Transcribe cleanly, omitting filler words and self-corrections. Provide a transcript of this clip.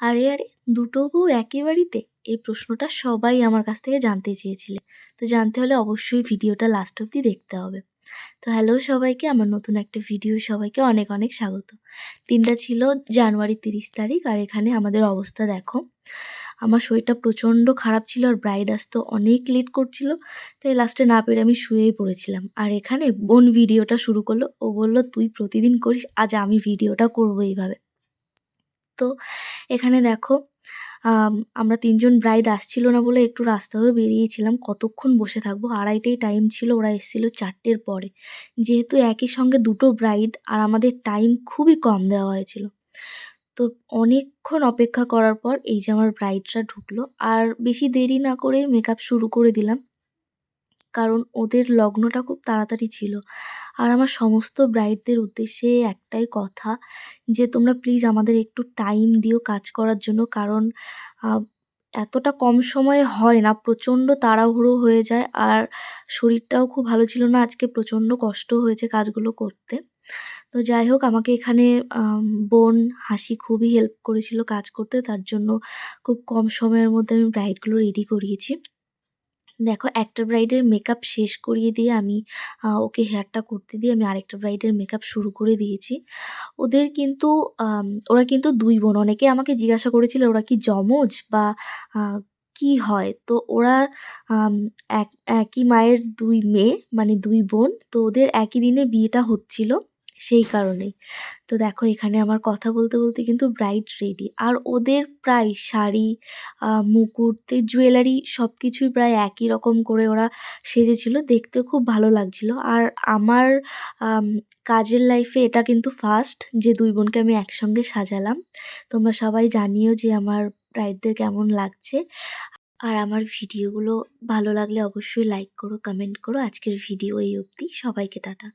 আরে, আরে! দুটো বউ একই বাড়িতে? এই প্রশ্নটা সবাই আমার কাছ থেকে জানতে চেয়েছিলে। তো জানতে হলে অবশ্যই ভিডিওটা লাস্ট অব্দি দেখতে হবে। তো হ্যালো সবাইকে, আমার নতুন একটা ভিডিও সবাইকে অনেক, অনেক স্বাগত। দিনটা ছিল জানুয়ারি ৩০ তারিখ আর এখানে আমাদের অবস্থা দেখো। আমার শরীরটা প্রচণ্ড খারাপ ছিল আর ব্রাইড আসতে অনেক লেট করছিল। তাই লাস্টে না পেরে আমি শুয়েই পড়েছিলাম। আর এখানে বোন ভিডিওটা শুরু করলো। ও বলল, "তুই প্রতিদিন করিস, আজ আমি ভিডিওটা করব এইভাবে।" তো এখানে দেখো আমরা ৩ জন ব্রাইড আসছিল না বলে একটু রাস্তা হয়ে বেরিয়েছিলাম। কতক্ষণ বসে থাকবো? ২:৩০ টাইম ছিল, ওরা এসেছিল ৪টের পরে। যেহেতু একই সঙ্গে দুটো ব্রাইড আর আমাদের টাইম খুবই কম দেওয়া হয়েছিল। তো অনেকক্ষণ অপেক্ষা করার পর এই যে আমার ব্রাইডরা ঢুকলো। আর বেশি দেরি না করে মেকআপ শুরু করে দিলাম। কারণ ওদের লগ্নটা খুব তাড়াতাড়ি ছিল। আর আমার সমস্ত ব্রাইডদের উদ্দেশ্যে একটাই কথা যে, "তোমরা প্লিজ আমাদের একটু টাইম দিও কাজ করার জন্য।" কারণ আ এতটা কম সময়ে হয় না, প্রচণ্ড তাড়াহুড়ো হয়ে যায়। আর শরীরটাও খুব ভালো ছিল না, আজকে প্রচণ্ড কষ্ট হয়েছে কাজগুলো করতে। তো যাই হোক, আমাকে এখানে বোন হাসি খুবই হেল্প করেছিল কাজ করতে। তার জন্য খুব কম সময়ের মধ্যে আমি ব্রাইডগুলো রেডি করিয়েছি। দেখো, একটা ব্রাইডের মেকআপ শেষ করিয়ে দিয়ে আমি ওকে হেয়ারটা করতে দিয়ে আমি আরেকটা ব্রাইডের মেকআপ শুরু করে দিয়েছি। ওদের কিন্তু ওরা কিন্তু ২ বোন। অনেকে আমাকে জিজ্ঞাসা করেছিল ওরা কি যমজ বা আ কি হয়? তো ওরা আম এক একই মায়ের ২ মেয়ে, মানে ২ বোন। তো ওদের একই দিনে বিয়েটা হচ্ছিল, সেই কারণেই। তো দেখো, এখানে আমার কথা বলতে, বলতে কিন্তু ব্রাইড রেডি। আর ওদের প্রায় শাড়ি, মুকুট, জুয়েলারি সবকিছুই প্রায় একই রকম করে ওরা সেজেছিল। দেখতেও খুব ভালো লাগছিল। আর আমার আম কাজের লাইফে এটা কিন্তু ফার্স্ট যে ২ বোনকে আমি একসঙ্গে সাজালাম। তোমরা সবাই জানিও যে আমার ব্রাইডদের কেমন লাগছে। আর আমার ভিডিওগুলো ভালো লাগলে অবশ্যই লাইক করো, কমেন্ট করো। আজকের ভিডিও এই অবধি। সবাইকে টাটা।